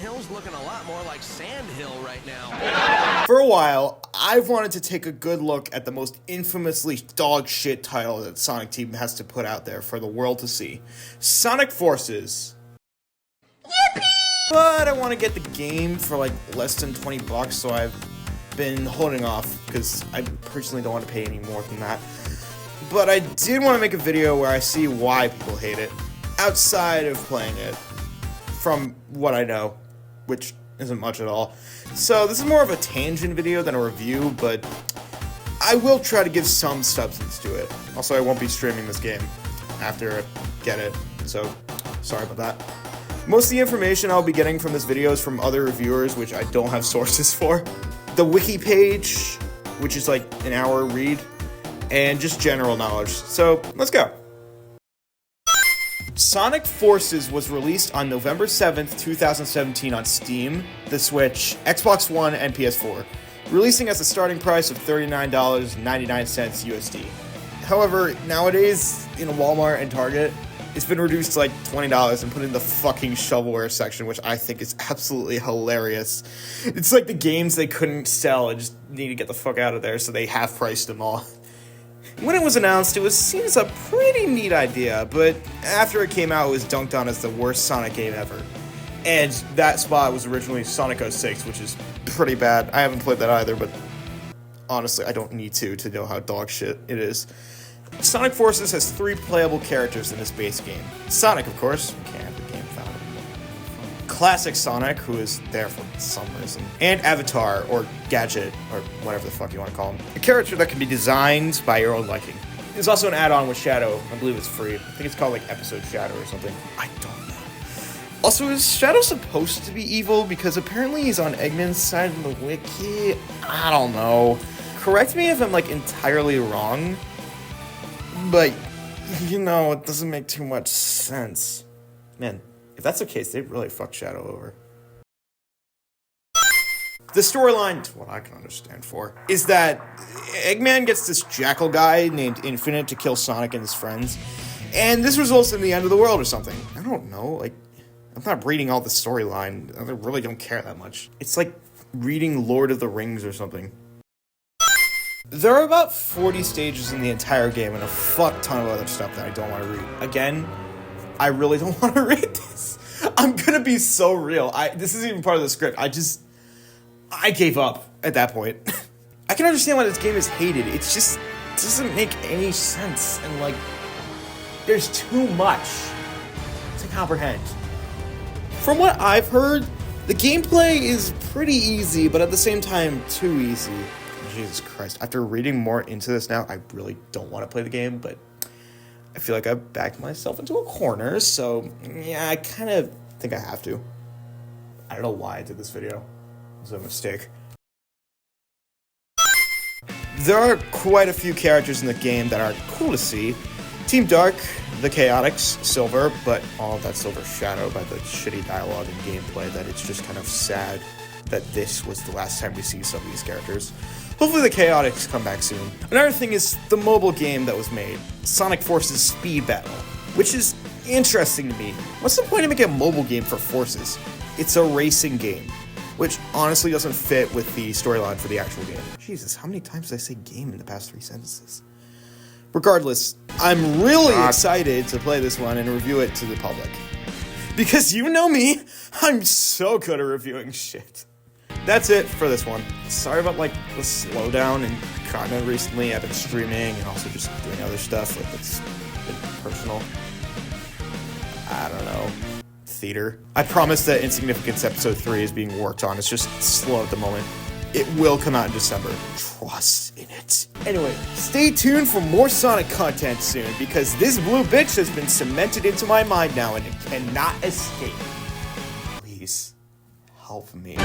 hill's looking a lot more like Sand Hill right now. For a while, I've wanted to take a good look at the most infamously dog shit title that Sonic Team has to put out there for the world to see. Sonic Forces. Yippee! But I want to get the game for like less than $20, so I've been holding off because I personally don't want to pay any more than that. But I did want to make a video where I see why people hate it, outside of playing it, from what I know, which isn't much at all. So this is more of a tangent video than a review, but I will try to give some substance to it. Also, I won't be streaming this game after I get it, so sorry about that. Most of the information I'll be getting from this video is from other reviewers, which I don't have sources for. The wiki page, which is like an hour read, and just general knowledge. So, let's go. Sonic Forces was released on November 7th, 2017 on Steam, the Switch, Xbox One, and PS4, releasing as a starting price of $39.99 USD. However, nowadays, in Walmart and Target, it's been reduced to like $20 and put in the fucking shovelware section, which I think is absolutely hilarious. It's like the games they couldn't sell and just need to get the fuck out of there, so they half-priced them all. When it was announced, it seems a pretty neat idea, but after it came out, it was dunked on as the worst Sonic game ever. And that spot was originally Sonic 06, which is pretty bad. I haven't played that either, but honestly, I don't need to know how dog shit it is. Sonic Forces has 3 playable characters in this base game. Sonic, of course, can't have the game found. Classic Sonic, who is there for some reason, and Avatar, or Gadget, or whatever the fuck you want to call him. A character that can be designed by your own liking. There's also an add-on with Shadow. I believe it's free. I think it's called like Episode Shadow or something. I don't know. Also, is Shadow supposed to be evil? Because apparently he's on Eggman's side of the wiki. I don't know. Correct me if I'm like entirely wrong, but you know, it doesn't make too much sense. Man, if that's the case, they really fucked Shadow over. The storyline, to what I can understand for, is that Eggman gets this jackal guy named Infinite to kill Sonic and his friends, and this results in the end of the world or something. I don't know, like, I'm not reading all the storyline. I really don't care that much. It's like reading Lord of the Rings or something. There are about 40 stages in the entire game and a fuck ton of other stuff that I don't want to read. Again, I really don't want to read this. I'm gonna be so real. This isn't even part of the script. I gave up at that point. I can understand why this game is hated. It just doesn't make any sense. And like, there's too much to comprehend. From what I've heard, the gameplay is pretty easy, but at the same time, too easy. Jesus Christ. After reading more into this now, I really don't want to play the game, but I feel like I've backed myself into a corner, so yeah, I kind of think I have to. I don't know why I did this video. It was a mistake. There are quite a few characters in the game that are cool to see. Team Dark, the Chaotix, Silver, but all of that's overshadowed by the shitty dialogue and gameplay that it's just kind of sad that this was the last time we see some of these characters. Hopefully the Chaotix come back soon. Another thing is the mobile game that was made, Sonic Forces Speed Battle, which is interesting to me. What's the point of making a mobile game for Forces? It's a racing game, which honestly doesn't fit with the storyline for the actual game. Jesus, how many times did I say game in the past 3 sentences? Regardless, I'm really excited to play this one and review it to the public. Because you know me, I'm so good at reviewing shit. That's it for this one. Sorry about like the slowdown in content recently. I've been streaming and also just doing other stuff like it's been personal. I don't know. Theater. I promise that Insignificance Episode 3 is being worked on. It's just slow at the moment. It will come out in December. Trust in it. Anyway, stay tuned for more Sonic content soon because this blue bitch has been cemented into my mind now and it cannot escape. Please, help me.